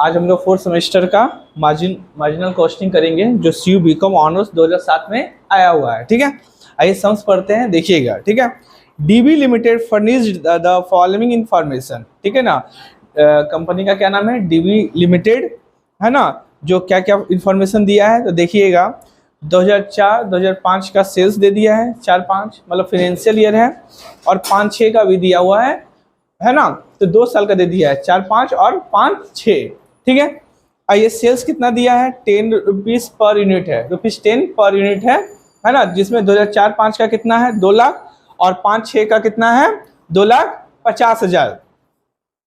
आज हम लोग फोर्थ सेमेस्टर का मार्जिनल कॉस्टिंग करेंगे जो CU BCom ऑनर्स 2007 में आया हुआ है। ठीक है, आइए सम्स पढ़ते हैं, देखिएगा। ठीक है, DB limited furnished the following information. ठीक है ना, कंपनी का क्या नाम है, DB लिमिटेड है ना, जो क्या क्या इंफॉर्मेशन दिया है तो देखिएगा। 2004-2005 का सेल्स दे दिया है, 4-5 मतलब फाइनेंशियल ईयर है, और 5-6 का भी दिया हुआ है ना, तो 2 साल का दे दिया है, 4-5 और 5-6। ठीक है, ये सेल्स कितना दिया है, 10 रुपीज पर यूनिट है, ₹10 पर यूनिट है ना, जिसमें 2004-5 का कितना है 2 लाख और 5-6 का कितना है 2,50,000।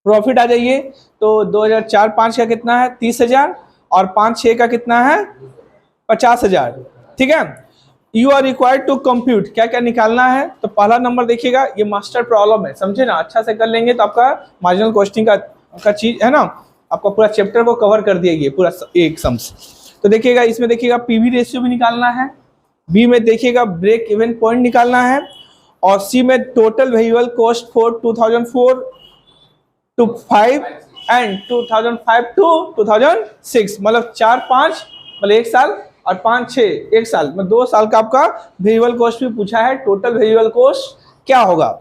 प्रॉफिट आ जाइए तो 2004-5 का कितना है 30,000 और 5-6 का कितना है 50,000। ठीक है, you are required to compute, क्या क्या निकालना है, तो पहला नंबर देखिएगा, ये मास्टर प्रॉब्लम है, समझे ना, अच्छा से कर लेंगे तो आपका मार्जिनल कॉस्टिंग का चीज है ना, आपका पूरा चैप्टर को कवर कर दिया, ये पूरा एक सम्स। तो देखिएगा, इसमें देखिएगा PV रेशियो भी निकालना है, B में देखिएगा ब्रेक इवन पॉइंट निकालना है, और C में total variable cost for 2004 to 5 and 2005 to 2006 मतलब 4-5 मतलब 1 साल और 5-6 1 साल मतलब 2 साल का आपका वेरिएबल कॉस्ट भी पूछा है। टोटल वेरिएबल कॉस्ट क्या होगा।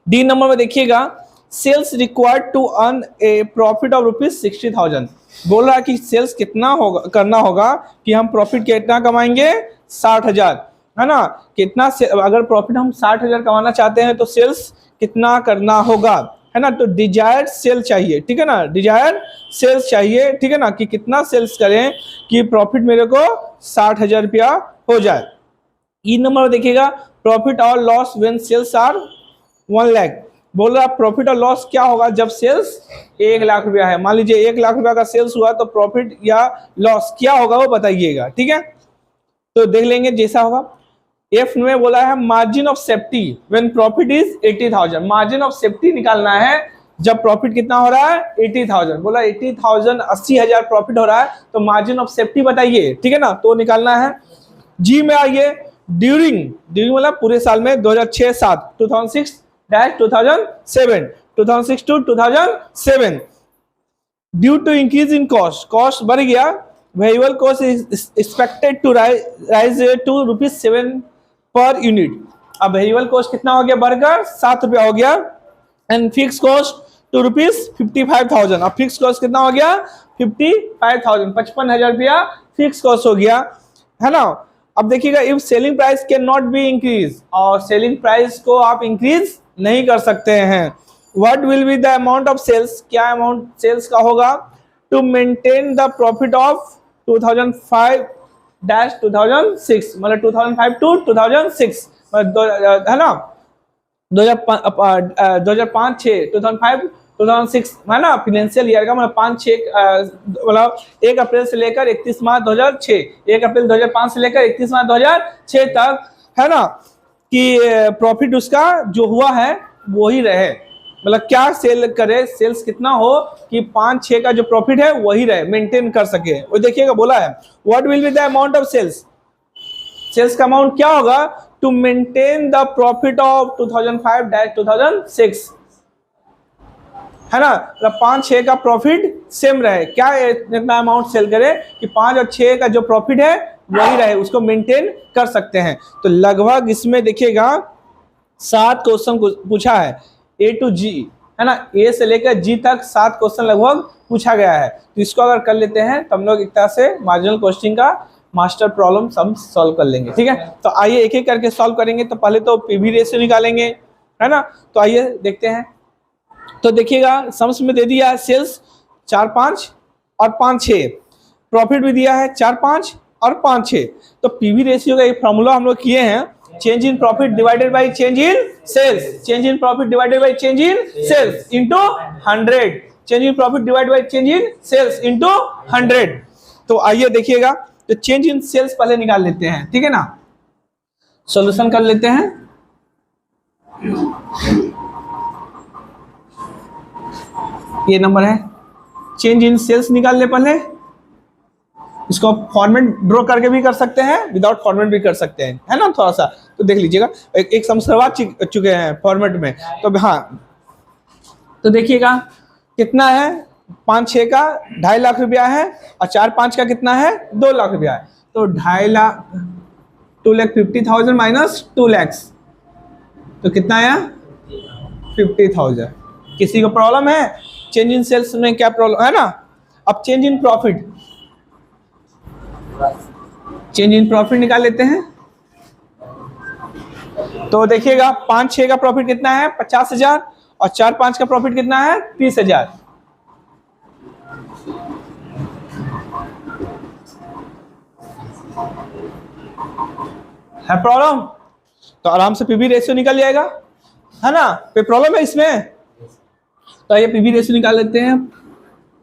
D नंबर में देखिएगा, sales required to earn a profit of ₹60,000। बोल रहा है कि सेल्स कितना होगा, करना होगा कि हम प्रॉफिट कितना कमाएंगे 60,000 है ना, कितना अगर प्रॉफिट हम 60,000 कमाना चाहते हैं तो सेल्स कितना करना होगा है ना, तो डिजायर्ड सेल चाहिए। ठीक है ना, डिजायर्ड सेल्स चाहिए। ठीक है ना, कि कितना सेल्स करें कि प्रॉफिट मेरे को 60,000 रुपया हो जाए। ई नंबर में देखिएगा, प्रॉफिट और loss when sales are 1 lakh. बोल रहा प्रॉफिट और लॉस क्या होगा जब सेल्स 1 लाख रुपया है। मान लीजिए 1 लाख रुपया का सेल्स हुआ तो प्रॉफिट या लॉस क्या होगा वो बताइएगा। ठीक है, तो देख लेंगे जैसा होगा। F में बोला है margin of safety when profit is 80,000। Margin of safety निकालना है जब प्रॉफिट कितना हो रहा है 80,000। बोला 80,000 80,000 प्रॉफिट हो रहा है तो मार्जिन ऑफ सेफ्टी बताइए। ठीक है ना, तो निकालना है। G में आइए, ड्यूरिंग मतलब पूरे साल में 2006-7 2006-2007 2006 to 2007 due to increase in cost बढ़ गया, variable cost is expected to rise to ₹7 per unit. अब वेरिएबल कॉस्ट कितना हो गया, बढ़कर ₹7 हो गया, एंड फिक्स कॉस्ट टू ₹55,000। अब फिक्स कॉस्ट कितना हो गया 55,000, 55,000 रुपया फिक्स कॉस्ट हो गया है ना। अब देखिएगा, if selling price can not be increase, और सेलिंग प्राइस को आप इंक्रीज नहीं कर सकते हैं। What will be the amount of sales, क्या अमाउंट सेल्स का होगा to maintain the profit of 2005-2006 मतलब 2005 to 2006 है ना, 2005-6 2005-2006 है ना, फाइनेंशियल ईयर का मतलब 5-6 मतलब 1 अप्रैल से लेकर 31 मार्च 2006, 1 अप्रैल 2005 से लेकर 31 मार्च 2006 तक है ना, कि प्रॉफिट उसका जो हुआ है वही रहे, मतलब क्या सेल करे, सेल्स कितना हो कि 5-6 का जो प्रॉफिट है वही रहे, मेंटेन कर सके। वो देखिएगा बोला है what will be the amount of sales, sales का अमाउंट क्या होगा to maintain the profit of 2005-2006 है ना, मतलब 5-6 का प्रॉफिट सेम रहे, क्या इतना अमाउंट सेल करे कि 5 और 6 का जो प्रॉफिट है वही रहे, उसको मेंटेन कर सकते हैं। तो लगभग इसमें देखिएगा 7 क्वेश्चन पूछा है, A to G है ना, A से लेकर G तक 7 क्वेश्चन लगभग पूछा गया है। तो इसको अगर कर लेते हैं तो हम लोग एक तरह से मार्जिनल कॉस्टिंग का मास्टर प्रॉब्लम सब सॉल्व कर लेंगे। ठीक है, तो आइए एक एक करके सॉल्व करेंगे। तो पहले तो PV रेशियो निकालेंगे है ना, तो आइए देखते हैं। तो देखिएगा, सम्स में दे दिया है सेल्स 4-5 और 5-6, प्रॉफिट भी दिया है 4-5 और 5-6। तो PV रेशियो का एक फॉर्मूला हम लोग किए हैं, change in profit divided by change in sales, change in profit divided by change in sales into 100, change in profit divided by change in sales into 100। तो आइए देखिएगा, तो चेंज इन सेल्स पहले निकाल लेते हैं। ठीक है ना, सॉल्यूशन कर लेते हैं। ये नंबर है, चेंज इन सेल्स निकाल ले पहले, इसको फॉर्मेट ड्रॉ करके भी कर सकते हैं, विदाउट फॉर्मेट भी कर सकते हैं है ना, थोड़ा सा तो देख लीजिएगा। एक सम करवा चुके हैं फॉर्मेट में, तो हाँ, तो देखिएगा कितना है 5 6 का 2.5 लाख रुपया है और 4 5 का कितना है 2 लाख रुपया है। तो 2.5 लाख 2,50,000 माइनस 2 लाख तो कितना आया 50,000। किसी को प्रॉब्लम है चेंज इन सेल्स में? क्या प्रॉब्लम है ना। अब change in profit, change in profit निकाल लेते हैं। तो देखिएगा 5 6 का प्रॉफिट कितना है 50,000 और 4 5 का प्रॉफिट कितना है 30,000। है प्रॉब्लम? तो आराम से पीवी रेशियो निकल जाएगा, है ना। कोई प्रॉब्लम है इसमें? तो ये पीवी रेशियो निकाल लेते हैं।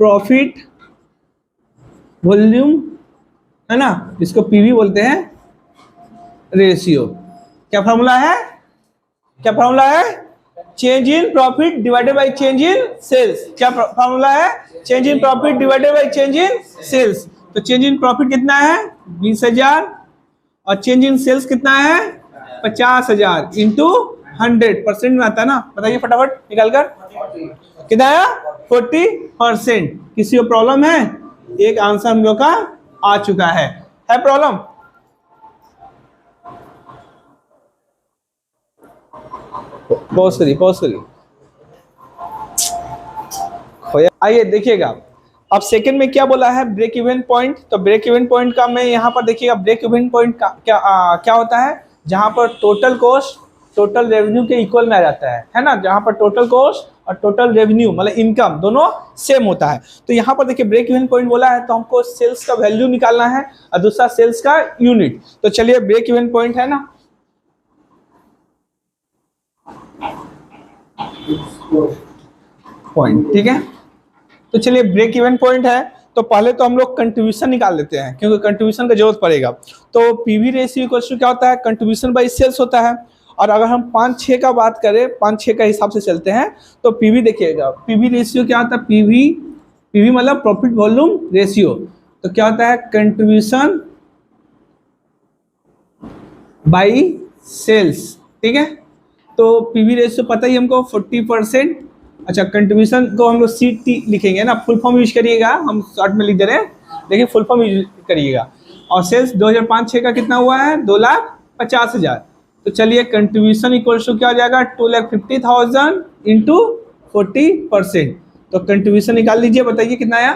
प्रॉफिट वॉल्यूम, है ना, इसको पीवी बोलते हैं रेशियो। क्या फॉर्मूला है? क्या फॉर्मूला है? Change in profit divided by change in sales. क्या फॉर्मूला है? Change in profit divided by change in sales. तो चेंज इन प्रॉफिट कितना है 20,000 और चेंज इन सेल्स कितना है 50,000 इंटू 100% में आता है ना। बताइए फटाफट निकाल कर कितना आया 40%। किसी को प्रॉब्लम है? एक आंसर हम लोग का आ चुका है प्रॉब्लम? पॉज करिए, पॉज करिए। आइए देखिएगा अब सेकंड में क्या बोला है ब्रेक इवन पॉइंट। तो ब्रेक इवन पॉइंट का मैं यहाँ पर देखिएगा ब्रेक इवन पॉइंट का क्या होता है जहां पर टोटल कॉस्ट टोटल रेवेन्यू के इक्वल में आ जाता है ना। जहां पर टोटल कॉस्ट और टोटल रेवेन्यू मतलब इनकम दोनों सेम होता है। तो यहाँ पर देखिए ब्रेक इवन पॉइंट बोला है तो हमको सेल्स का वैल्यू निकालना है और दूसरा सेल्स का यूनिट। तो चलिए ब्रेक इवन पॉइंट है ना, पॉइंट, ठीक है। तो चलिए ब्रेक इवन पॉइंट है तो पहले तो हम लोग कंट्रीब्यूशन निकाल लेते हैं क्योंकि कंट्रीब्यूशन का जरूरत पड़ेगा। तो पीवी रेशियो इक्वल टू क्या होता है कंट्रीब्यूशन बाय सेल्स होता है। और अगर हम 5 6 का बात करें 5 6 का हिसाब से चलते हैं तो पीवी देखिएगा पीवी रेशियो क्या होता है पीवी मतलब प्रॉफिट वॉल्यूम रेशियो। तो क्या होता है कंट्रीब्यूशन बाय सेल्स, ठीक है। तो पीवी रेशियो पता ही हमको 40%। अच्छा कंट्रीब्यूशन को हम लोग CT लिखेंगे ना, फुल फॉर्म यूज करिएगा, हम शॉर्ट में लिख दे रहे हैं लेकिन फुल फॉर्म यूज करिएगा। और सेल्स 2005 6 का कितना हुआ है 2,50,000। तो चलिए कंट्रीब्यूशन इक्वल टू क्या हो जाएगा 2,50,000 इंटू 40%। तो कंट्रीब्यूशन निकाल लीजिए, बताइए कितना आया,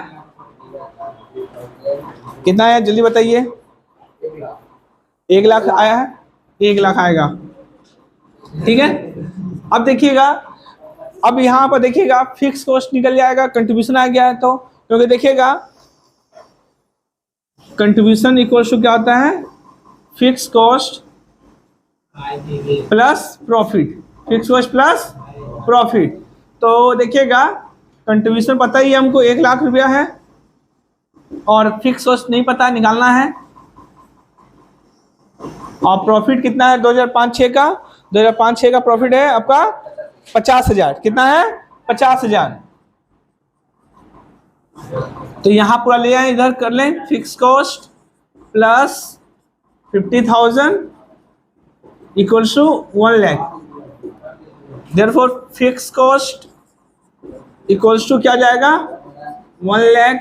कितना आया जल्दी बताइए। 1 लाख आया है, 1 लाख आएगा, ठीक है। अब देखिएगा अब यहाँ पर देखिएगा फिक्स कॉस्ट निकल जाएगा, कंट्रीब्यूशन आ गया है तो क्योंकि देखिएगा कंट्रीब्यूशन इक्वल टू क्या होता है fix cost plus profit, fix cost plus profit. तो देखिएगा कंट्रीब्यूशन पता ही हमको 1 लाख रुपया है और फिक्स कॉस्ट नहीं पता निकालना है। और प्रॉफिट कितना है 2005 6 का 2005 6 का प्रॉफिट है आपका 50,000। कितना है 50,000। तो यहां पूरा ले आए इधर कर लें fix cost plus 50,000 equals to 1 lakh. Therefore fix cost equals to क्या जाएगा 1 लाख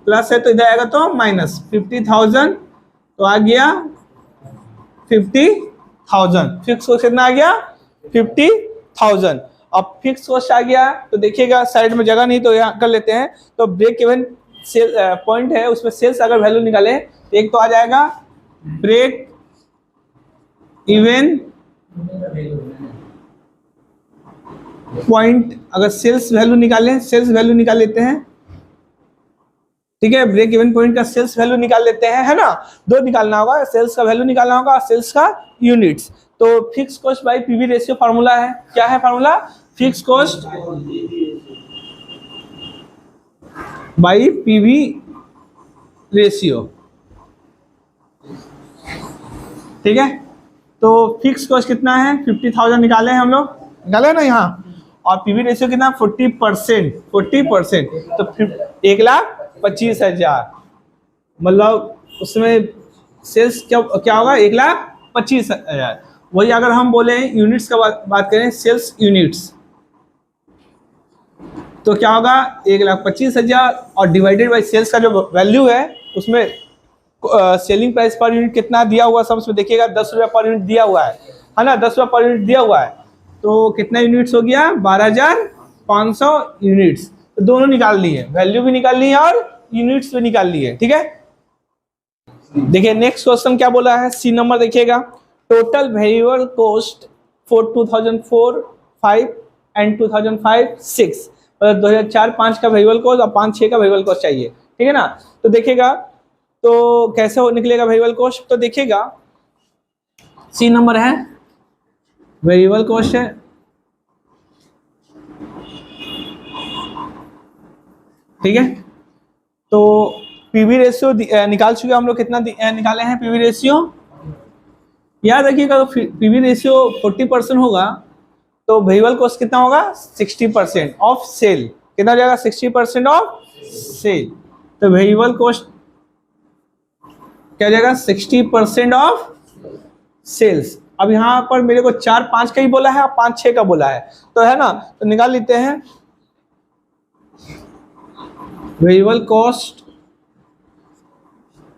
प्लस है तो इधर आएगा तो माइनस 50,000 तो आ गया 50,000। फिक्स कॉस्ट कितना आ गया 50,000। अब फिक्स कॉस्ट आ गया तो देखिएगा साइड में जगह नहीं तो यहाँ कर लेते हैं। तो ब्रेक इवन सेल पॉइंट है उसमें सेल्स अगर वैल्यू निकाले तो एक तो आ जाएगा ब्रेक इवन पॉइंट। अगर सेल्स वैल्यू निकालें सेल्स वैल्यू निकाल लेते हैं, ठीक है। ब्रेक इवन पॉइंट का सेल्स वैल्यू निकाल लेते हैं, है ना। दो निकालना होगा, सेल्स का वैल्यू निकालना होगा और सेल्स का यूनिट्स। तो fix cost by PV ratio formula है, क्या है formula fix cost by PV ratio, ठीक है। तो फिक्स कॉस्ट कितना है 50,000 निकाले हैं हम लोग, निकाले ना यहाँ। और पीवी रेशियो कितना 40%। तो 1,25,000 मतलब उसमें सेल्स क्या होगा 1,25,000। वही अगर हम बोले यूनिट्स का बात करें सेल्स यूनिट्स तो क्या होगा 1,25,000 और डिवाइडेड बाई सेल्स का जो वैल्यू है उसमें सेलिंग प्राइस पर यूनिट कितना दिया हुआ सब उसमें देखिएगा 10 रुपये पर यूनिट दिया हुआ है ना, 10 रुपये पर यूनिट दिया हुआ है। तो कितना यूनिट्स हो गया 12,500 यूनिट्स। तो दोनों निकाल लिए, वैल्यू भी निकाल ली है और यूनिट्स भी निकाल लिए, ठीक है। देखिए नेक्स्ट क्वेश्चन क्या बोला है, सी नंबर देखिएगा। Total variable cost for 2004, 5 and 2005, 6 मतलब 2004-5 का वेरिएबल कॉस्ट और 5-6 का वेरिएबल कॉस्ट चाहिए, ठीक है ना। तो देखिएगा तो कैसे हो निकलेगा वेरिएबल कॉस्ट, तो देखिएगा सी नंबर है वेरिएबल कॉस्ट है, ठीक है। तो पीवी रेशियो निकाल चुके हम लोग, कितना निकाले हैं पीवी रेशियो, याद रखिएगा। तो पीवी रेशियो 40% होगा तो वेरिएबल कॉस्ट कितना होगा 60% ऑफ सेल, कितना हो जाएगा 60% ऑफ सेल। तो वेरिएबल कॉस्ट क्या हो जाएगा 60% ऑफ सेल्स। अब यहाँ पर मेरे को 4-5 का ही बोला है और 5-6 का बोला है, तो है ना, तो निकाल लेते हैं वेरिएबल कॉस्ट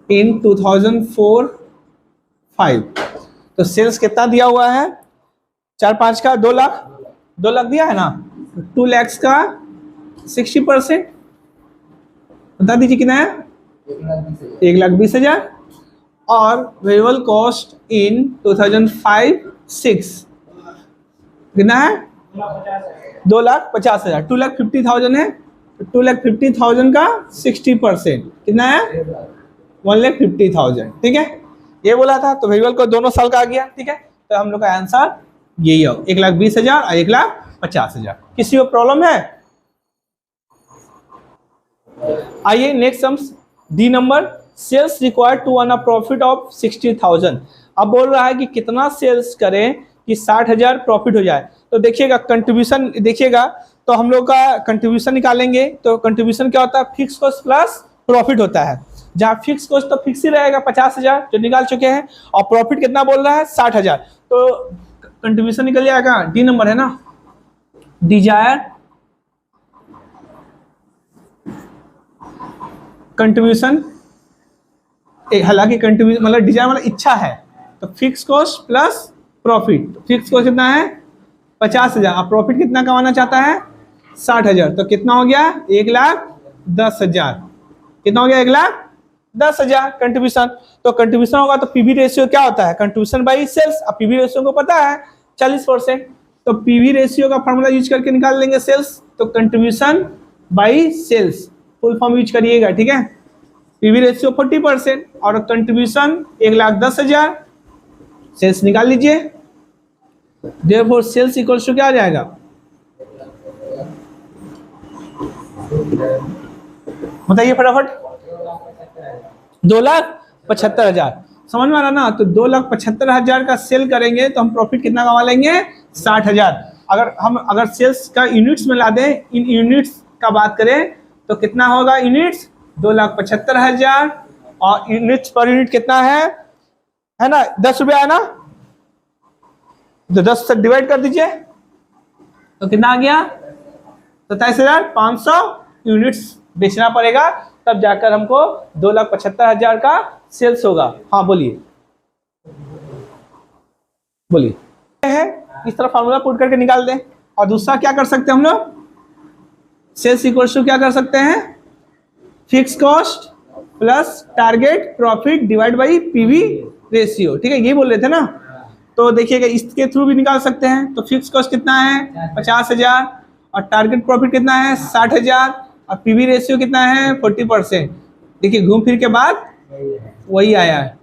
इन 2004-5। तो सेल्स कितना दिया हुआ है 4-5 का 2 लाख, 2 लाख दिया है ना, 2 लाख का 60% बता दीजिए कितना है 1,20,000। और वेरिएबल कॉस्ट इन 2005-6 कितना है 2,50,000, 2,50,000 है, 2,50,000 का 60% कितना है 1,50,000, ठीक है। ये बोला था, तो वेरिएबल को दोनों साल का आ गया, ठीक है। तो हम लोग का आंसर यही हो 1,20,000 और 1,50,000। किसी को प्रॉब्लम है? आइए next sums the number, sales required to earn a profit of 60,000। अब बोल रहा है कि कितना सेल्स करें कि 60,000 प्रॉफिट हो जाए। तो देखिएगा कंट्रीब्यूशन देखिएगा, तो हम लोग का कंट्रीब्यूशन निकालेंगे। तो कंट्रीब्यूशन क्या होता है फिक्स कॉस्ट प्लस प्रॉफिट होता है, जहाँ फिक्स कॉस्ट तो फिक्स ही रहेगा 50,000 जो निकाल चुके हैं, और प्रॉफिट कितना बोल रहा है 60,000। तो कंट्रीब्यूशन निकल जाएगा, डी नंबर है ना, डिजायर कंट्रीब्यूशन, हालांकि कंट्रीब्यूशन मतलब डिजायर मतलब इच्छा है। तो fix cost plus profit, fix cost कितना है 50,000 और प्रॉफिट कितना कमाना चाहता है 60,000। तो कितना हो गया 1,10,000, कितना हो गया 1,10,000 कंट्रीब्यूशन। तो कंट्रीब्यूशन होगा तो पीवी रेशियो क्या होता है कंट्रीब्यूशन बाई सेल्स। अब पीवी रेशियो को पता है 40%, तो पीवी रेशियो का फॉर्मूला यूज करके निकाल लेंगे सेल्स। तो contribution by sales full form use करिएगा, ठीक है। पीवी रेशियो 40% और कंट्रीब्यूशन 1,10,000, सेल्स निकाल लीजिए। देयरफॉर सेल्स इक्वल्स टू क्या आ जाएगा, बताइए फटाफट, 2,75,000। समझ में आ रहा ना। तो 2,75,000 का सेल करेंगे तो हम प्रॉफिट कितना कमा लेंगे 60,000। अगर सेल्स का यूनिट्स में ला दें, इन यूनिट्स का बात करें तो कितना होगा यूनिट्स 2,75,000 और यूनिट्स पर यूनिट कितना है ना 10 रुपया है ना, तो 10 से डिवाइड कर दीजिए तो कितना आ गया 27,500 यूनिट्स बेचना पड़ेगा, तब जाकर हमको 2,75,000 का सेल्स होगा। हाँ बोलिए है, इस तरह फार्मूला पुट करके निकाल दें। और दूसरा क्या कर सकते हैं हम लोग, सेल्स इक्वल्स टू क्या कर सकते हैं fix cost plus target profit divide by PV ratio, ठीक है, ये बोल रहे थे ना। तो देखिएगा इसके थ्रू भी निकाल सकते हैं। तो फिक्स कॉस्ट कितना है 50,000 और टारगेट प्रॉफिट कितना है 60,000 और पीवी रेशियो कितना है 40%। देखिए घूम फिर के बाद वही आया है,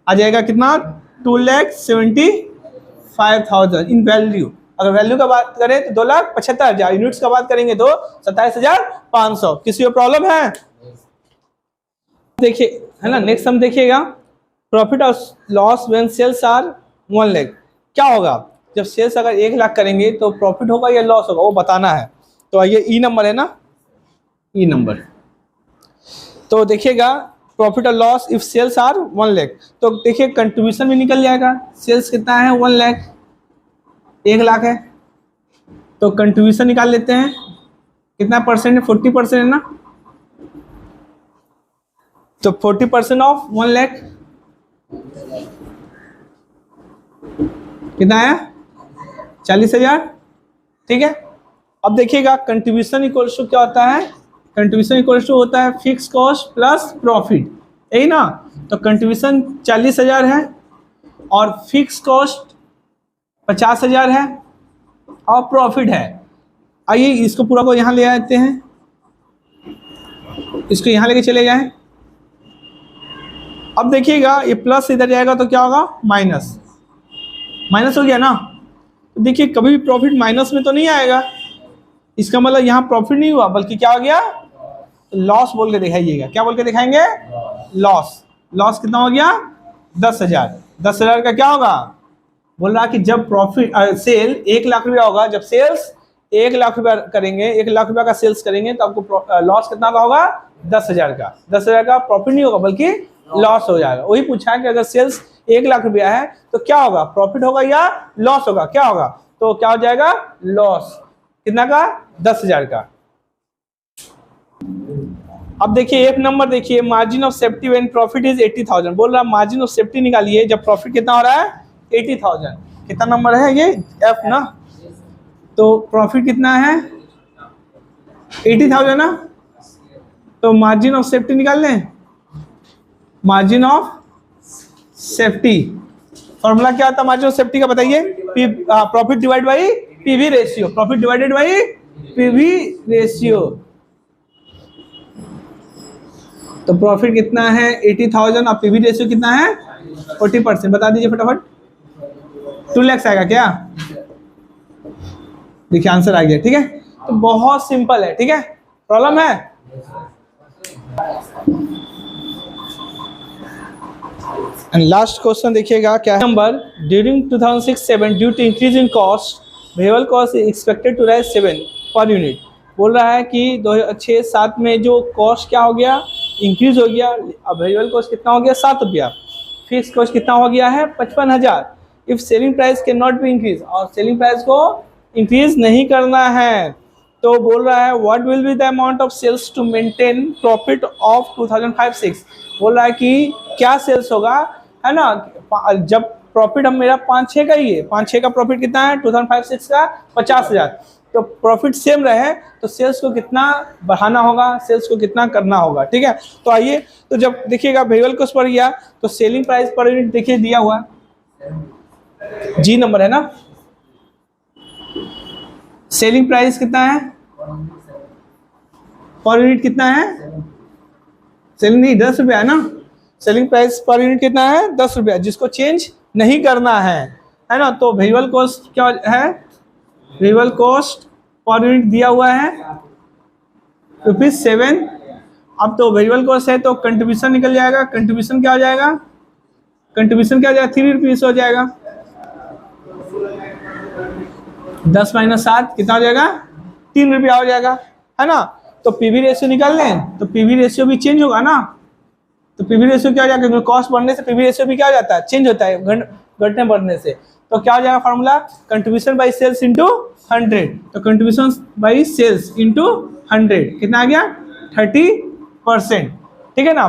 आ जाएगा कितना 2,75,000 इन वैल्यू। अगर वैल्यू का बात करें तो 2,75,000, यूनिट्स का बात करेंगे तो 27,500। किसी को प्रॉब्लम है? देखिए है ना, नेक्स्ट हम देखिएगा प्रॉफिट और loss when sales are 1 lakh. क्या होगा जब सेल्स अगर 1 लाख करेंगे तो प्रॉफिट होगा या लॉस होगा वो बताना है। तो ये ई नंबर है ना, ई नंबर। तो देखिएगा प्रॉफिट और loss if sales are 1 lakh, तो देखिए कंट्रीब्यूशन भी निकल जाएगा। सेल्स कितना है 1 लाख, 1 लाख है, तो कंट्रीब्यूशन निकाल लेते हैं कितना परसेंट है? 40% है ना, तो 40% ऑफ 1 लाख कितना है? 40,000। ठीक है, अब देखिएगा कंट्रीब्यूशन इक्वल्स टू क्या होता है? कंट्रीब्यूशन इक्वल्स टू होता है फिक्स कॉस्ट प्लस प्रॉफिट, यही ना। तो कंट्रीब्यूशन 40,000 है और फिक्स कॉस्ट 50,000 है और प्रॉफिट है। आइए इसको पूरा को यहाँ ले आते हैं, इसको यहाँ लेके चले जाएं। अब देखिएगा ये प्लस इधर जाएगा तो क्या होगा? माइनस। माइनस हो गया ना। तो देखिए कभी भी प्रॉफिट माइनस में तो नहीं आएगा, इसका मतलब यहाँ प्रॉफिट नहीं हुआ बल्कि क्या हो गया? लॉस बोल के दिखाइएगा। क्या बोल के दिखाएंगे? लॉस। लॉस कितना हो गया? 10,000। 10,000 का क्या होगा? बोल रहा कि जब प्रॉफिट सेल 1 लाख रुपया होगा, जब सेल्स 1 लाख रुपया करेंगे, 1 लाख रुपया का सेल्स करेंगे तो आपको लॉस कितना का होगा? 10,000 का। 10,000 का प्रॉफिट नहीं होगा बल्कि लॉस हो जाएगा। वही पूछा है कि अगर सेल्स 1 लाख रुपया है तो क्या होगा? प्रॉफिट होगा या लॉस होगा? क्या होगा? तो क्या हो जाएगा? लॉस। कितना का? 10,000 का। अब देखिए एक नंबर देखिए, margin of safety when profit is 80,000। बोल रहा मार्जिन ऑफ सेफ्टी निकालिए जब प्रॉफिट कितना हो रहा है? 80,000। कितना नंबर है ये? एफ ना। तो प्रॉफिट कितना है? 80,000 ना। तो मार्जिन ऑफ सेफ्टी निकाल लें। मार्जिन ऑफ सेफ्टी फॉर्मूला क्या आता है मार्जिन ऑफ सेफ्टी का? बताइए। Profit divide by PV ratio. Profit divided by PV ratio. तो प्रॉफिट कितना है? 80,000 और पीवी रेशियो कितना है? 40%। बता दीजिए फटाफट। 2 लाख आएगा क्या? देखिए आंसर आ गया। ठीक है, तो बहुत सिंपल है। ठीक है, प्रॉब्लम है? एंड लास्ट क्वेश्चन देखिएगा क्या है? Number during 2006-7 due to increase in cost variable cost is expected to rise 7 per unit. बोल रहा है कि 2006-7 में जो कॉस्ट क्या हो गया? इंक्रीज हो गया। अब वेरिएबल कॉस्ट कितना हो गया? 7 रुपया। फिक्स कॉस्ट कितना हो गया है? 55,000। If selling price can not be increase, और सेलिंग प्राइस को इंक्रीज नहीं करना है तो बोल रहा है what will be the amount of sales to maintain profit of 2005-6। बोल रहा है कि क्या सेल्स होगा, है ना, जब प्रॉफिट हम मेरा 5-6 का ही है। 5-6 का प्रॉफिट कितना है? 2005-6 का 50,000। तो प्रॉफिट सेम रहे तो सेल्स को कितना बढ़ाना होगा, सेल्स को कितना करना होगा। ठीक है, तो आइए तो जब देखिएगा वेरिएबल कॉस्ट पर गया तो सेलिंग प्राइस पर यूनिट देखिए दिया हुआ जी नंबर है ना। सेलिंग प्राइस कितना है? पर यूनिट कितना है? सेलिंग नहीं 10 रुपया है ना। सेलिंग प्राइस पर यूनिट कितना है? 10 रुपया, जिसको चेंज नहीं करना है ना। तो वेरिएबल कॉस्ट क्या है? वेरिएबल कॉस्ट पर यूनिट दिया हुआ है ₹7। अब तो वेरिएबल कॉस्ट है तो कंट्रीब्यूशन निकल जाएगा। कंट्रीब्यूशन क्या हो जाएगा? कंट्रीब्यूशन क्या हो जाएगा? 3 रुपीस हो जाएगा। 10 - 7 कितना हो जाएगा? 3 रुपया हो जाएगा, है ना। तो पीवी रेशियो निकाल लें तो पीवी रेशियो भी चेंज होगा ना। तो पीवी रेशियो क्या हो जाएगा? क्योंकि कॉस्ट बढ़ने से पीवी रेशियो भी क्या हो जाता है? चेंज होता है घटने बढ़ने से। तो क्या हो जाएगा formula? Contribution by sales into 100। तो कंट्रीब्यूशन बाई सेल्स इंटू 100 कितना आ गया? 30%। ठीक है ना,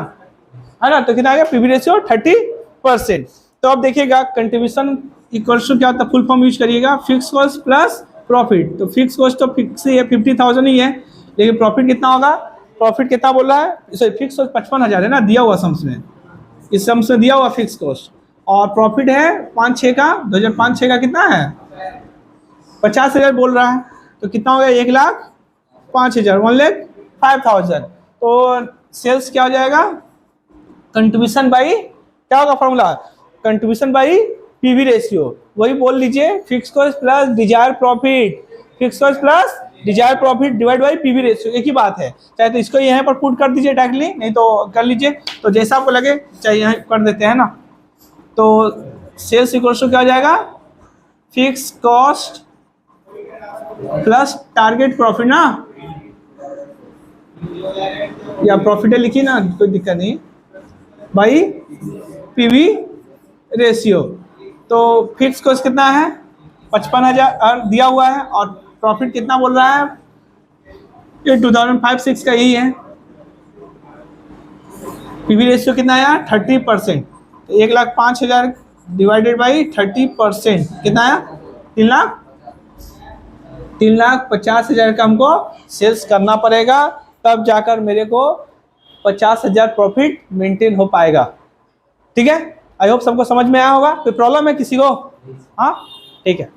है ना। तो कितना आ गया? PV ratio 30%। तो अब देखिएगा कंट्रीब्यूशन इक्वल्स टू क्या होता है? फुल फॉर्म यूज करिएगा, फिक्स कॉस्ट प्लस प्रॉफिट। तो फिक्स कॉस्ट तो फिक्स ही है, 50,000 ही है, लेकिन प्रॉफिट कितना होगा? प्रॉफिट कितना बोल रहा है? सॉरी फिक्स कॉस्ट 55,000 है ना, दिया हुआ सम्स में। इस सम्स में दिया हुआ फिक्स कॉस्ट और प्रॉफिट है 5-6 का। 2005-6 का कितना है? 50,000 बोल रहा है। तो कितना हो गया? 1,05,000, 1,05,000। तो सेल्स क्या हो जाएगा? कंट्रीब्यूशन बाई क्या होगा formula? Contribution by PV ratio. वही बोल लीजिए, fix cost plus Dzire profit. Fix cost plus Dzire profit divide by PV ratio, एक ही बात है। चाहे तो इसको यहाँ पर पुट कर दीजिए डायरेक्टली, नहीं तो कर लीजिए, तो जैसा आपको लगे चाहे यहाँ कर देते हैं ना। तो सेल्स इक्वल्स टू क्या हो जाएगा? Fix cost plus target profit ना, या प्रॉफिट है लिखिए ना, कोई दिक्कत नहीं, बाई पीवी रेशियो। तो फिक्स कॉस्ट कितना है? 55,000 दिया हुआ है और प्रॉफिट कितना बोल रहा है? ये 2005-06 का यही है। पीवी रेशियो कितना आया 30%। तो 1,05,000 डिवाइडेड बाई 30% कितना आया 3,50,000 का हमको सेल्स करना पड़ेगा, तब जाकर मेरे को 50,000 प्रॉफिट मेंटेन हो पाएगा। ठीक है, आई होप सबको समझ में आया होगा। कोई प्रॉब्लम है किसी को? हाँ ठीक है।